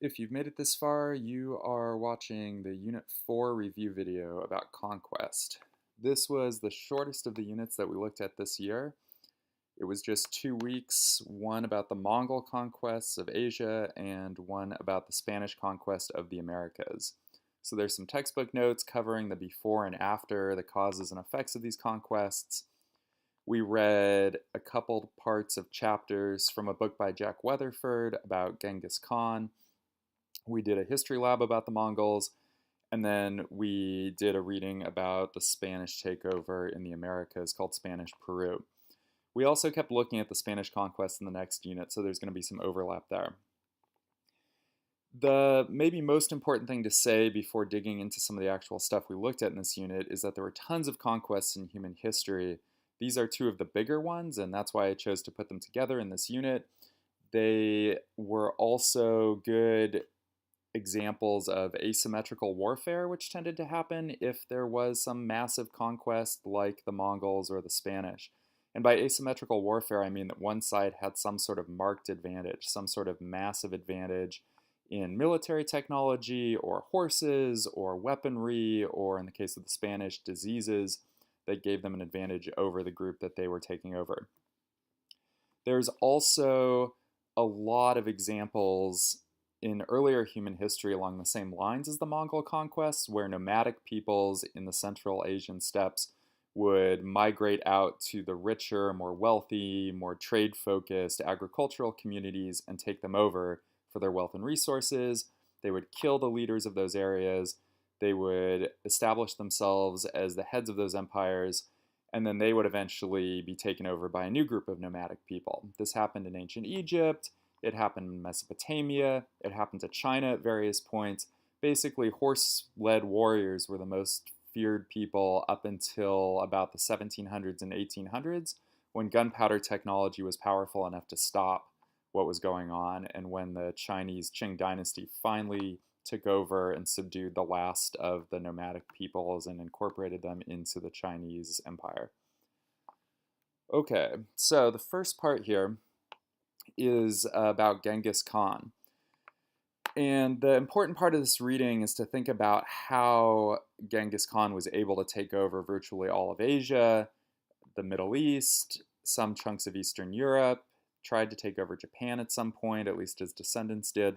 If you've made it this far, you are watching the Unit 4 review video about Conquest. This was the shortest of the units that we looked at this year. It was just 2 weeks, one about the Mongol conquests of Asia and one about the Spanish conquest of the Americas. So there's some textbook notes covering the before and after, the causes and effects of these conquests. We read a couple parts of chapters from a book by Jack Weatherford about Genghis Khan. We did a history lab about the Mongols, and then we did a reading about the Spanish takeover in the Americas called Spanish Peru. We also kept looking at the Spanish conquest in the next unit, so there's going to be some overlap there. The maybe most important thing to say before digging into some of the actual stuff we looked at in this unit is that there were tons of conquests in human history. These are two of the bigger ones, and that's why I chose to put them together in this unit. They were also good examples of asymmetrical warfare, which tended to happen if there was some massive conquest like the Mongols or the Spanish. And by asymmetrical warfare, I mean that one side had some sort of marked advantage, some sort of massive advantage in military technology or horses or weaponry, or in the case of the Spanish, diseases that gave them an advantage over the group that they were taking over. There's also a lot of examples in earlier human history along the same lines as the Mongol conquests, where nomadic peoples in the Central Asian steppes would migrate out to the richer, more wealthy, more trade-focused agricultural communities and take them over for their wealth and resources. They would kill the leaders of those areas. They would establish themselves as the heads of those empires, and then they would eventually be taken over by a new group of nomadic people. This happened in ancient Egypt. It happened in Mesopotamia. It happened to China at various points. Basically, horse-led warriors were the most feared people up until about the 1700s and 1800s, when gunpowder technology was powerful enough to stop what was going on, and when the Chinese Qing dynasty finally took over and subdued the last of the nomadic peoples and incorporated them into the Chinese empire. Okay, so the first part here is about Genghis Khan. And the important part of this reading is to think about how Genghis Khan was able to take over virtually all of Asia, the Middle East, some chunks of Eastern Europe, tried to take over Japan at some point, at least his descendants did.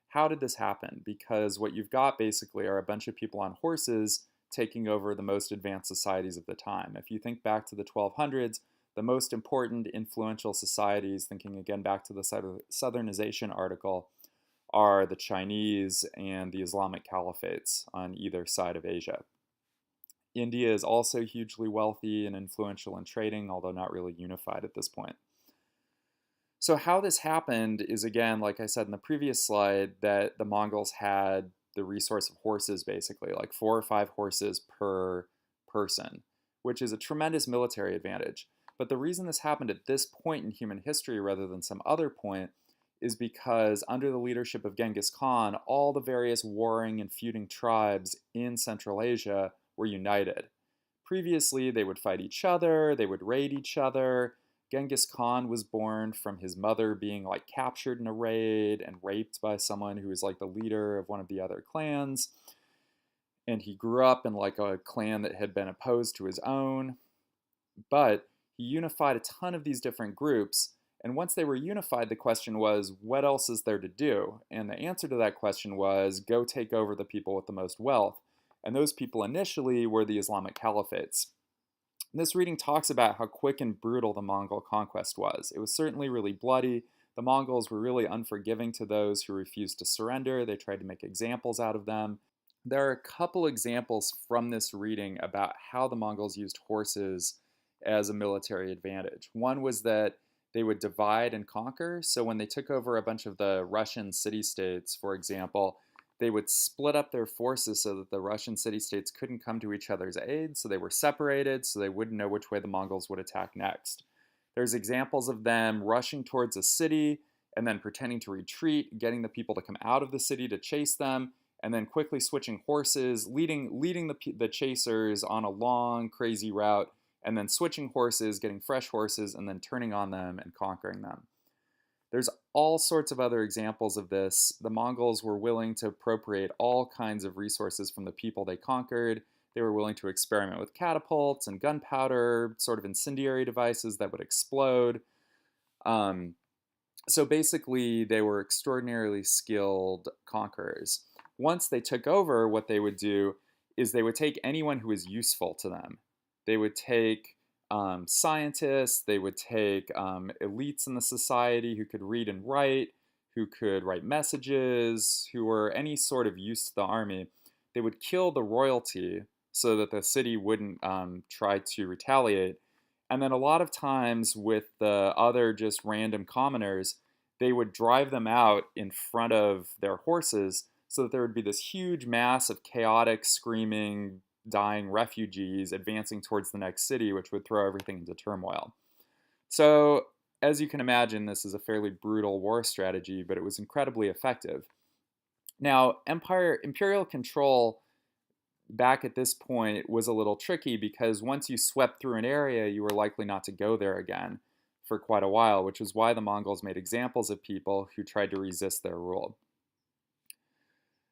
How did this happen? Because what you've got basically are a bunch of people on horses taking over the most advanced societies of the time. If you think back to the 1200s, the most important influential societies, thinking again back to the Southernization article, are the Chinese and the Islamic caliphates on either side of Asia. India is also hugely wealthy and influential in trading, although not really unified at this point. So how this happened is, again, like I said in the previous slide, that the Mongols had the resource of horses, basically, like 4 or 5 horses per person, which is a tremendous military advantage. But the reason this happened at this point in human history rather than some other point is because under the leadership of Genghis Khan, all the various warring and feuding tribes in Central Asia were united. Previously, they would fight each other, they would raid each other. Genghis Khan was born from his mother being like captured in a raid and raped by someone who was like the leader of one of the other clans. And he grew up in like a clan that had been opposed to his own. But he unified a ton of these different groups. And once they were unified, the question was, what else is there to do? And the answer to that question was, go take over the people with the most wealth. And those people initially were the Islamic caliphates. And this reading talks about how quick and brutal the Mongol conquest was. It was certainly really bloody. The Mongols were really unforgiving to those who refused to surrender. They tried to make examples out of them. There are a couple examples from this reading about how the Mongols used horses as a military advantage. One was that they would divide and conquer. So when they took over a bunch of the Russian city-states, for example, they would split up their forces so that the Russian city-states couldn't come to each other's aid, so they were separated, so they wouldn't know which way the Mongols would attack next. There's examples of them rushing towards a city and then pretending to retreat, getting the people to come out of the city to chase them, and then quickly switching horses, leading the chasers on a long, crazy route, and then switching horses, getting fresh horses, and then turning on them and conquering them. There's all sorts of other examples of this. The Mongols were willing to appropriate all kinds of resources from the people they conquered. They were willing to experiment with catapults and gunpowder, sort of incendiary devices that would explode. Um, so basically, they were extraordinarily skilled conquerors. Once they took over, what they would do is they would take anyone who was useful to them. They would take scientists, they would take elites in the society who could read and write, who could write messages, who were any sort of use to the army. They would kill the royalty so that the city wouldn't try to retaliate. And then a lot of times with the other just random commoners, they would drive them out in front of their horses so that there would be this huge mass of chaotic, screaming, dying refugees advancing towards the next city, which would throw everything into turmoil. So, as you can imagine, this is a fairly brutal war strategy, but it was incredibly effective. Now, imperial control back at this point was a little tricky because once you swept through an area, you were likely not to go there again for quite a while, which is why the Mongols made examples of people who tried to resist their rule.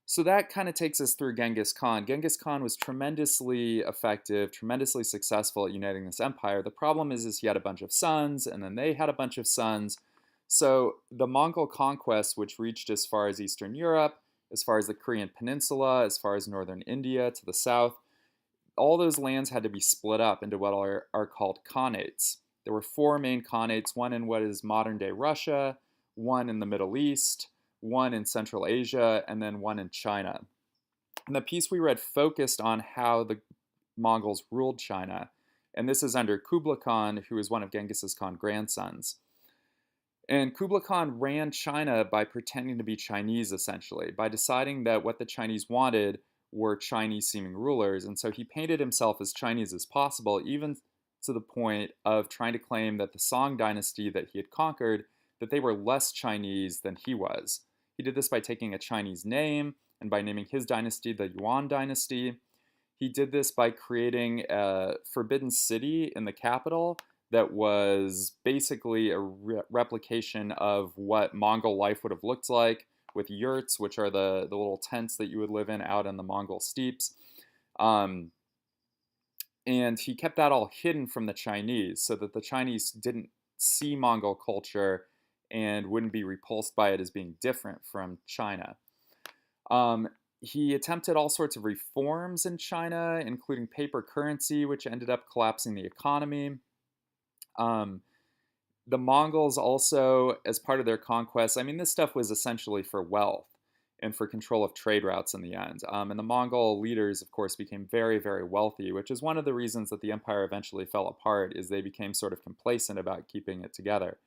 So that kind of takes us through Genghis Khan. Genghis Khan was tremendously effective, tremendously successful at uniting this empire. The problem is he had a bunch of sons, and then they had a bunch of sons. So the Mongol conquest, which reached as far as Eastern Europe, as far as the Korean Peninsula, as far as northern India to the south, all those lands had to be split up into what are called khanates. There were four main khanates, one in what is modern-day Russia, one in the Middle East, one in Central Asia, and then one in China. And the piece we read focused on how the Mongols ruled China, and this is under Kublai Khan, who is one of Genghis Khan's grandsons. And Kublai Khan ran China by pretending to be Chinese, essentially, by deciding that what the Chinese wanted were Chinese-seeming rulers, and so he painted himself as Chinese as possible, even to the point of trying to claim that the Song dynasty that he had conquered, that they were less Chinese than he was. He did this by taking a Chinese name and by naming his dynasty the Yuan dynasty. He did this by creating a forbidden city in the capital that was basically a replication of what Mongol life would have looked like, with yurts, which are the little tents that you would live in out in the Mongol steppes. And he kept that all hidden from the Chinese so that the Chinese didn't see Mongol culture and wouldn't be repulsed by it as being different from China. He attempted all sorts of reforms in China, including paper currency, which ended up collapsing the economy. The Mongols also, as part of their conquests, I mean, this stuff was essentially for wealth and for control of trade routes in the end. And the Mongol leaders, of course, became very, very wealthy, which is one of the reasons that the empire eventually fell apart, is they became sort of complacent about keeping it together.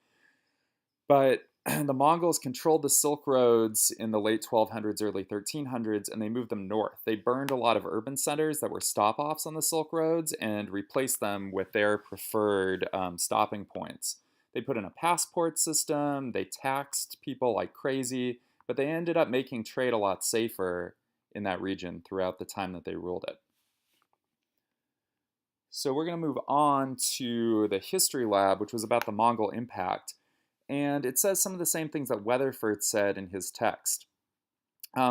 But the Mongols controlled the Silk Roads in the late 1200s, early 1300s, and they moved them north. They burned a lot of urban centers that were stop-offs on the Silk Roads and replaced them with their preferred stopping points. They put in a passport system, they taxed people like crazy, but they ended up making trade a lot safer in that region throughout the time that they ruled it. So we're going to move on to the history lab, which was about the Mongol impact. And it says some of the same things that Weatherford said in his text.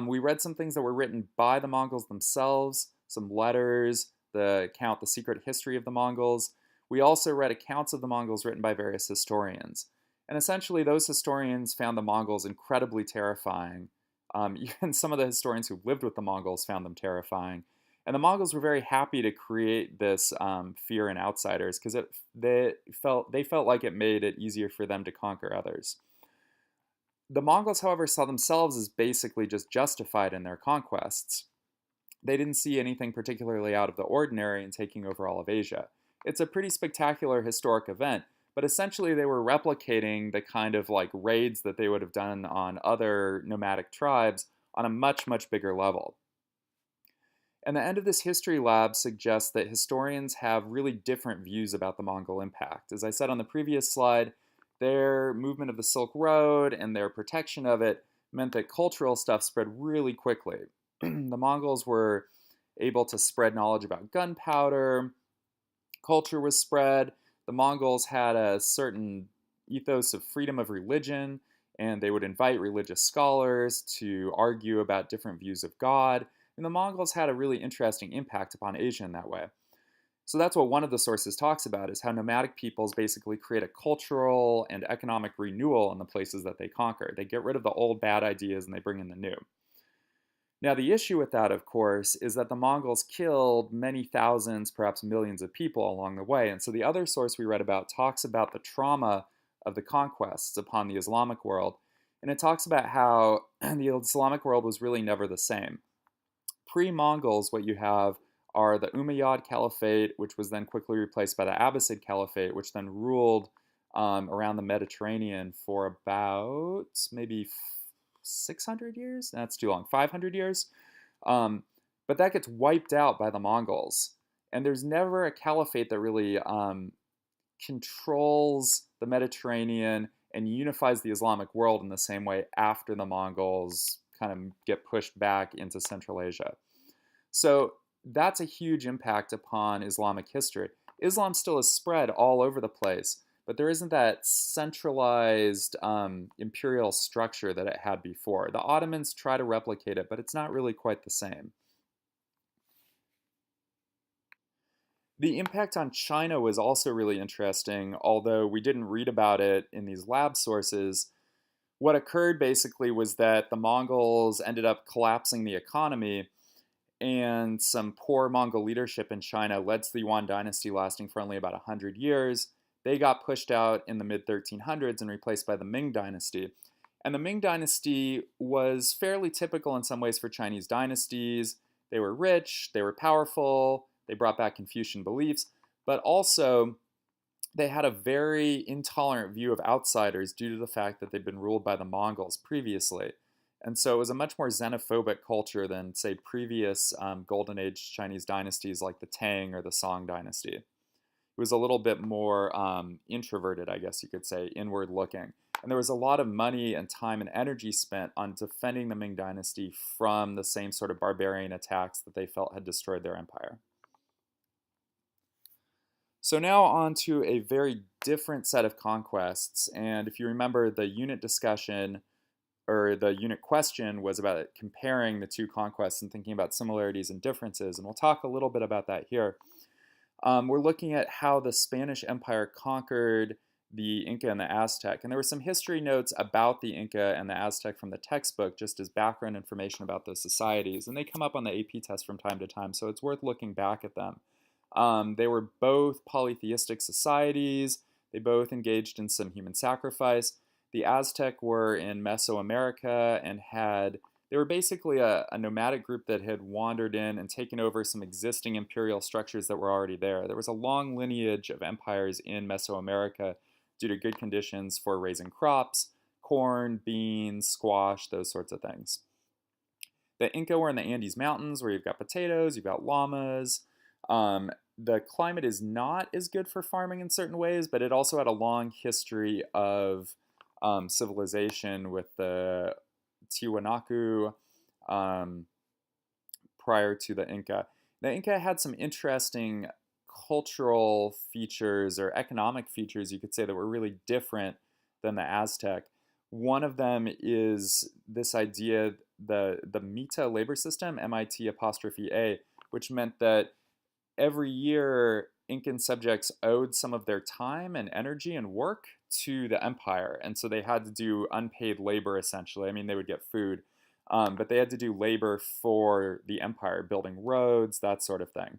We read some things that were written by the Mongols themselves, some letters, the secret history of the Mongols. We also read accounts of the Mongols written by various historians. And essentially, those historians found the Mongols incredibly terrifying. Even some of the historians who lived with the Mongols found them terrifying. And the Mongols were very happy to create this fear in outsiders because they felt like it made it easier for them to conquer others. The Mongols, however, saw themselves as basically just justified in their conquests. They didn't see anything particularly out of the ordinary in taking over all of Asia. It's a pretty spectacular historic event, but essentially they were replicating the kind of like raids that they would have done on other nomadic tribes on a much, much bigger level. And the end of this history lab suggests that historians have really different views about the Mongol impact. As I said on the previous slide, their movement of the Silk Road and their protection of it meant that cultural stuff spread really quickly. The Mongols were able to spread knowledge about gunpowder, culture was spread, the Mongols had a certain ethos of freedom of religion. and they would invite religious scholars to argue about different views of God. And the Mongols had a really interesting impact upon Asia in that way. So that's what one of the sources talks about, is how nomadic peoples basically create a cultural and economic renewal in the places that they conquer. They get rid of the old bad ideas and they bring in the new. Now, the issue with that, of course, is that the Mongols killed many thousands, perhaps millions of people along the way. And so the other source we read about talks about the trauma of the conquests upon the Islamic world. And it talks about how the Islamic world was really never the same. Pre-Mongols, what you have are the Umayyad Caliphate, which was then quickly replaced by the Abbasid Caliphate, which then ruled around the Mediterranean for about maybe 600 years? That's too long. 500 years? But that gets wiped out by the Mongols. And there's never a caliphate that really controls the Mediterranean and unifies the Islamic world in the same way after the Mongols kind of get pushed back into Central Asia. So that's a huge impact upon Islamic history. Islam still is spread all over the place, but there isn't that centralized imperial structure that it had before. The Ottomans try to replicate it, but it's not really quite the same. The impact on China was also really interesting, although we didn't read about it in these lab sources. What occurred basically was that the Mongols ended up collapsing the economy, and some poor Mongol leadership in China led to the Yuan dynasty lasting for only about 100 years. They got pushed out in the mid-1300s and replaced by the Ming dynasty. And the Ming dynasty was fairly typical in some ways for Chinese dynasties. They were rich, they were powerful, they brought back Confucian beliefs, but also they had a very intolerant view of outsiders due to the fact that they'd been ruled by the Mongols previously. And so it was a much more xenophobic culture than, say, previous Golden Age Chinese dynasties like the Tang or the Song dynasty. It was a little bit more introverted, I guess you could say, inward looking. And there was a lot of money and time and energy spent on defending the Ming dynasty from the same sort of barbarian attacks that they felt had destroyed their empire. So now on to a very different set of conquests. And if you remember, the unit discussion or the unit question was about comparing the two conquests and thinking about similarities and differences. And we'll talk a little bit about that here. We're looking at how the Spanish Empire conquered the Inca and the Aztec. And there were some history notes about the Inca and the Aztec from the textbook, just as background information about those societies. And they come up on the AP test from time to time, so it's worth looking back at them. They were both polytheistic societies. They both engaged in some human sacrifice. The Aztec were in Mesoamerica and they were basically a nomadic group that had wandered in and taken over some existing imperial structures that were already there. There was a long lineage of empires in Mesoamerica due to good conditions for raising crops, corn, beans, squash, those sorts of things. The Inca were in the Andes Mountains, where you've got potatoes, you've got llamas. The climate is not as good for farming in certain ways, but it also had a long history of civilization with the Tiwanaku prior to the Inca. The Inca had some interesting cultural features or economic features, you could say, that were really different than the Aztec. One of them is this idea, the Mita labor system, MIT apostrophe A, which meant that every year Incan subjects owed some of their time and energy and work to the empire. And so they had to do unpaid labor, essentially. I mean, they would get food, but they had to do labor for the empire, building roads, that sort of thing.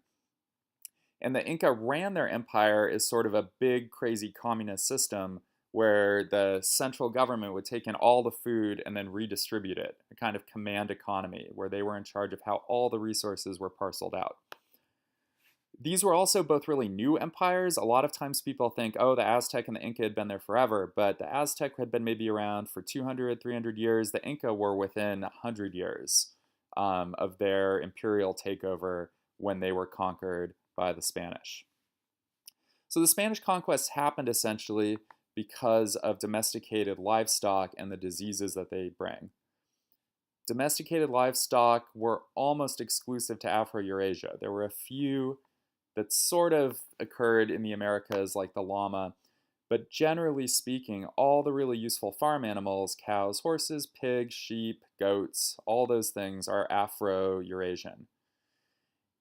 And the Inca ran their empire as sort of a big, crazy communist system where the central government would take in all the food and then redistribute it, a kind of command economy where they were in charge of how all the resources were parceled out. These were also both really new empires. A lot of times people think, oh, the Aztec and the Inca had been there forever, but the Aztec had been maybe around for 200, 300 years. The Inca were within 100 years of their imperial takeover when they were conquered by the Spanish. So the Spanish conquest happened essentially because of domesticated livestock and the diseases that they bring. Domesticated livestock were almost exclusive to Afro-Eurasia. There were a few that sort of occurred in the Americas, like the llama, But generally speaking, all the really useful farm animals, cows, horses, pigs, sheep, goats, all those things are Afro-Eurasian.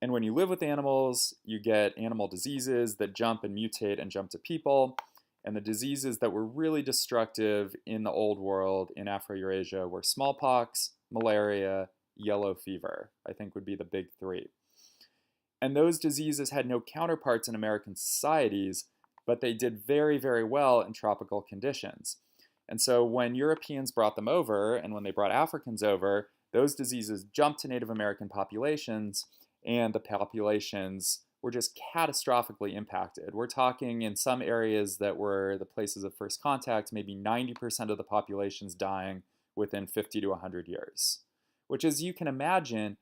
And when you live with animals, you get animal diseases that jump and mutate and jump to people. And the diseases that were really destructive in the old world in Afro-Eurasia were smallpox, malaria, yellow fever, I think would be the big three. And those diseases had no counterparts in American societies, but they did very, very well in tropical conditions. And so when Europeans brought them over and when they brought Africans over, those diseases jumped to Native American populations, and the populations were just catastrophically impacted. We're talking in some areas that were the places of first contact, maybe 90% of the population's dying within 50 to 100 years, which, as you can imagine,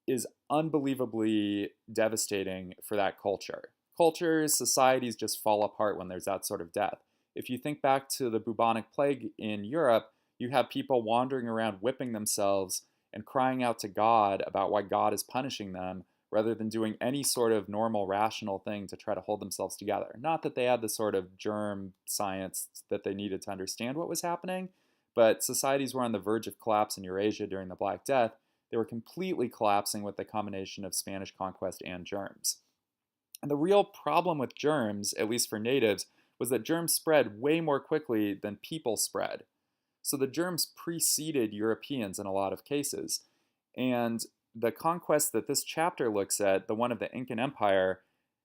is unbelievably devastating for that culture. Cultures, societies just fall apart when there's that sort of death. If you think back to the bubonic plague in Europe, you have people wandering around whipping themselves and crying out to God about why God is punishing them rather than doing any sort of normal, rational thing to try to hold themselves together. Not that they had the sort of germ science that they needed to understand what was happening, but societies were on the verge of collapse in Eurasia during the Black Death. They were completely collapsing with the combination of Spanish conquest and germs. And the real problem with germs, at least for natives, was that germs spread way more quickly than people spread. So the germs preceded Europeans in a lot of cases. And the conquest that this chapter looks at, the one of the Incan Empire,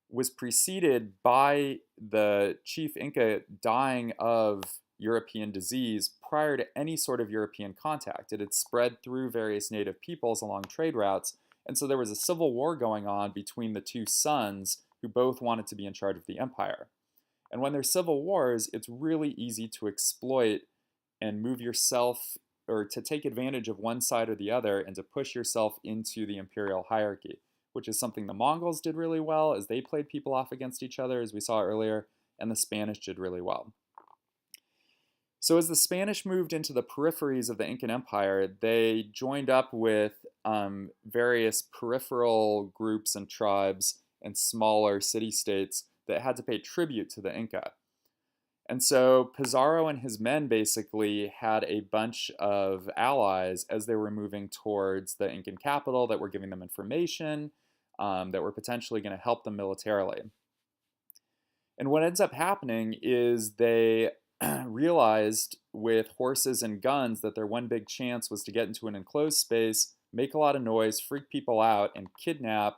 was preceded by the chief Inca dying of European disease prior to any sort of European contact. It had spread through various native peoples along trade routes, and so there was a civil war going on between the two sons who both wanted to be in charge of the empire. And when there's civil wars, it's really easy to exploit and move yourself, or to take advantage of one side or the other and to push yourself into the imperial hierarchy, which is something the Mongols did really well as they played people off against each other, as we saw earlier, and the Spanish did really well. So as the Spanish moved into the peripheries of the Incan Empire, they joined up with various peripheral groups and tribes and smaller city-states that had to pay tribute to the Inca. And so Pizarro and his men basically had a bunch of allies as they were moving towards the Incan capital that were giving them information, that were potentially going to help them militarily. And what ends up happening is they realized with horses and guns that their one big chance was to get into an enclosed space, make a lot of noise, freak people out, and kidnap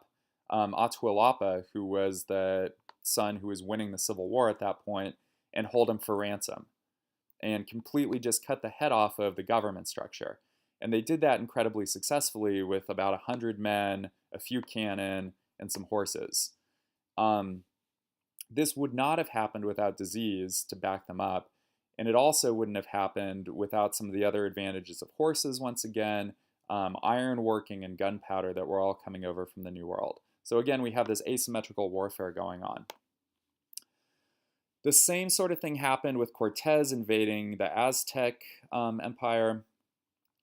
Atahualpa, who was the son who was winning the Civil War at that point, and hold him for ransom, and completely just cut the head off of the government structure. And they did that incredibly successfully with about 100 men, a few cannon, and some horses. This would not have happened without disease to back them up, and it also wouldn't have happened without some of the other advantages of horses, once again, iron working and gunpowder that were all coming over from the New World. So again, we have this asymmetrical warfare going on. The same sort of thing happened with Cortez invading the Aztec Empire.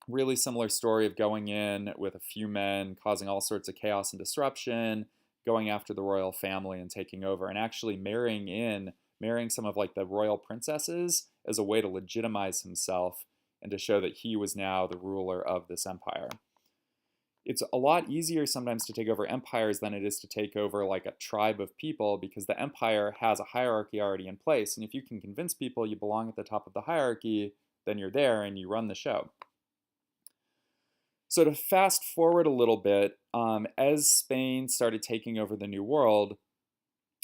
Really similar story of going in with a few men, causing all sorts of chaos and disruption, going after the royal family and taking over, and actually marrying some of like the royal princesses as a way to legitimize himself and to show that he was now the ruler of this empire. It's a lot easier sometimes to take over empires than it is to take over like a tribe of people, because the empire has a hierarchy already in place. And if you can convince people you belong at the top of the hierarchy, then you're there and you run the show. So to fast forward a little bit, as Spain started taking over the New World,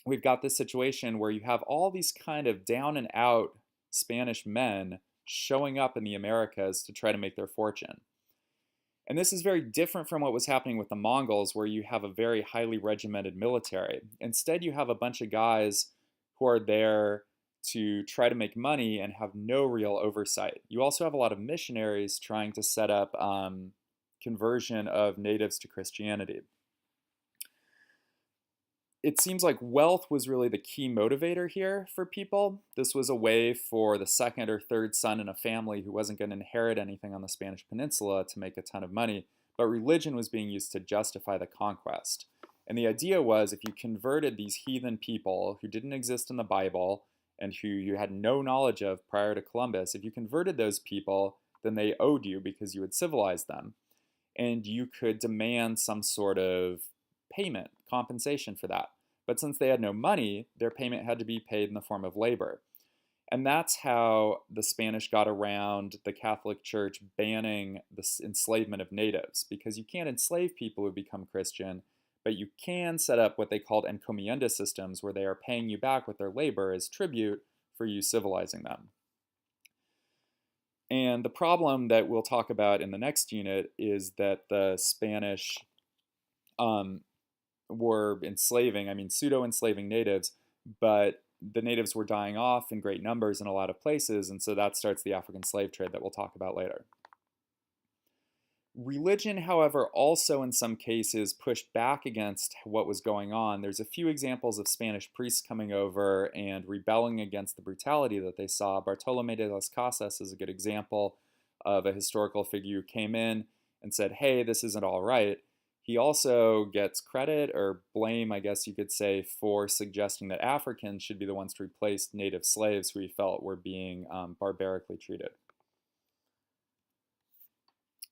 we've got this situation where you have all these kind of down and out Spanish men showing up in the Americas to try to make their fortune. And this is very different from what was happening with the Mongols, where you have a very highly regimented military. Instead, you have a bunch of guys who are there to try to make money and have no real oversight. You also have a lot of missionaries trying to set up conversion of natives to Christianity. It seems like wealth was really the key motivator here for people. This was a way for the second or third son in a family who wasn't going to inherit anything on the Spanish Peninsula to make a ton of money, but religion was being used to justify the conquest. And the idea was if you converted these heathen people who didn't exist in the Bible, and who you had no knowledge of prior to Columbus, if you converted those people, then they owed you because you had civilized them. And you could demand some sort of payment, compensation for that. But since they had no money, their payment had to be paid in the form of labor. And that's how the Spanish got around the Catholic Church banning the enslavement of natives, because you can't enslave people who become Christian, but you can set up what they called encomienda systems, where they are paying you back with their labor as tribute for you civilizing them. And the problem that we'll talk about in the next unit is that the Spanish were enslaving, pseudo-enslaving natives, but the natives were dying off in great numbers in a lot of places, and so that starts the African slave trade that we'll talk about later. Religion, however, also in some cases pushed back against what was going on. There's a few examples of Spanish priests coming over and rebelling against the brutality that they saw. Bartolomé de las Casas is a good example of a historical figure who came in and said, hey, this isn't all right. He also gets credit or blame, I guess you could say, for suggesting that Africans should be the ones to replace native slaves who he felt were being barbarically treated.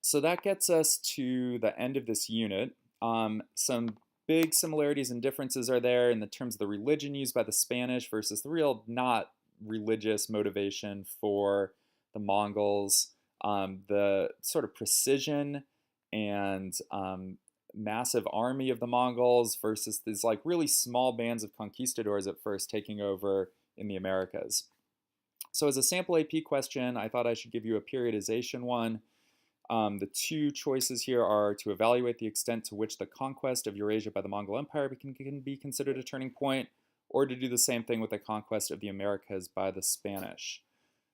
So that gets us to the end of this unit. Some big similarities and differences are there in the terms of the religion used by the Spanish versus the real not religious motivation for the Mongols, the sort of precision and massive army of the Mongols versus these like really small bands of conquistadors at first taking over in the Americas. So as a sample AP question, I thought I should give you a periodization one. The two choices here are to evaluate the extent to which the conquest of Eurasia by the Mongol Empire can be considered a turning point, or to do the same thing with the conquest of the Americas by the Spanish.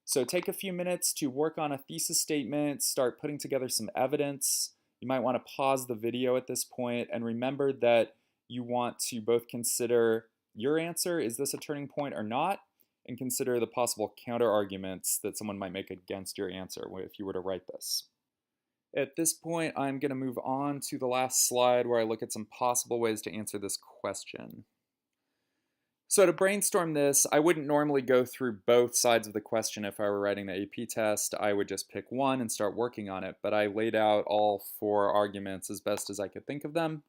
So take a few minutes to work on a thesis statement, start putting together some evidence. You might want to pause the video at this point and remember that you want to both consider your answer, is this a turning point or not, and consider the possible counter arguments that someone might make against your answer if you were to write this. At this point, I'm going to move on to the last slide where I look at some possible ways to answer this question. So to brainstorm this, I wouldn't normally go through both sides of the question if I were writing the AP test. I would just pick one and start working on it, but I laid out all four arguments as best as I could think of them.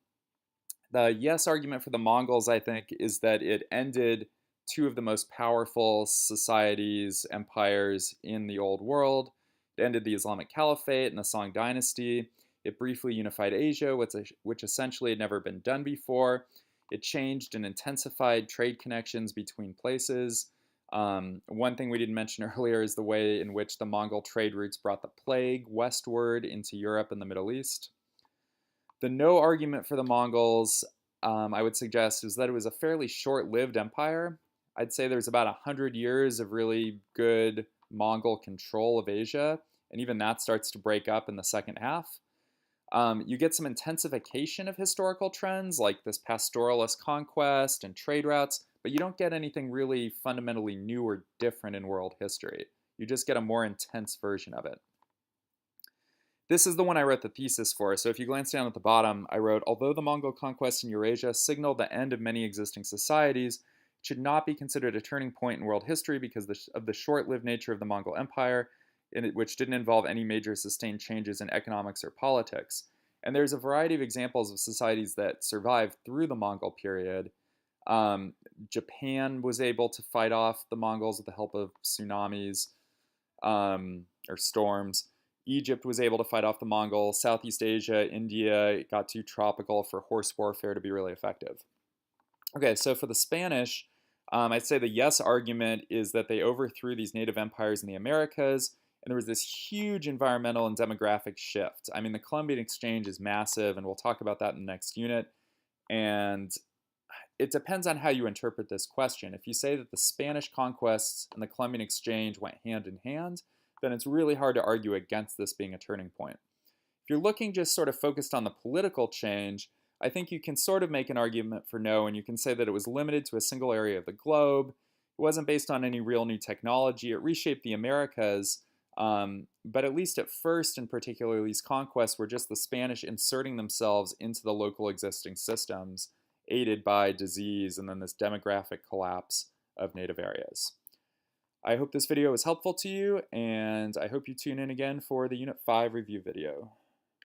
The yes argument for the Mongols, I think, is that it ended two of the most powerful societies, empires in the Old World. It ended the Islamic Caliphate and the Song Dynasty. It briefly unified Asia, which essentially had never been done before. It changed and intensified trade connections between places. One thing we didn't mention earlier is the way in which the Mongol trade routes brought the plague westward into Europe and the Middle East. The no argument for the Mongols, I would suggest, is that it was a fairly short-lived empire. I'd say there's about 100 years of really good Mongol control of Asia, and even that starts to break up in the second half. You get some intensification of historical trends like this pastoralist conquest and trade routes, but you don't get anything really fundamentally new or different in world history. You just get a more intense version of it. This is the one I wrote the thesis for, so if you glance down at the bottom, I wrote, although the Mongol conquest in Eurasia signaled the end of many existing societies, it should not be considered a turning point in world history because of the short-lived nature of the Mongol Empire, which didn't involve any major sustained changes in economics or politics. And there's a variety of examples of societies that survived through the Mongol period. Japan was able to fight off the Mongols with the help of tsunamis or storms. Egypt was able to fight off the Mongols. Southeast Asia, India, it got too tropical for horse warfare to be really effective. Okay, so for the Spanish, I'd say the yes argument is that they overthrew these native empires in the Americas, and there was this huge environmental and demographic shift. I mean, the Columbian Exchange is massive, and we'll talk about that in the next unit. And it depends on how you interpret this question. If you say that the Spanish conquests and the Columbian Exchange went hand in hand, then it's really hard to argue against this being a turning point. If you're looking just sort of focused on the political change, I think you can sort of make an argument for no, and you can say that it was limited to a single area of the globe. It wasn't based on any real new technology. It reshaped the Americas, but at least at first, in particular, these conquests were just the Spanish inserting themselves into the local existing systems, aided by disease and then this demographic collapse of native areas. I hope this video was helpful to you, and I hope you tune in again for the Unit 5 review video.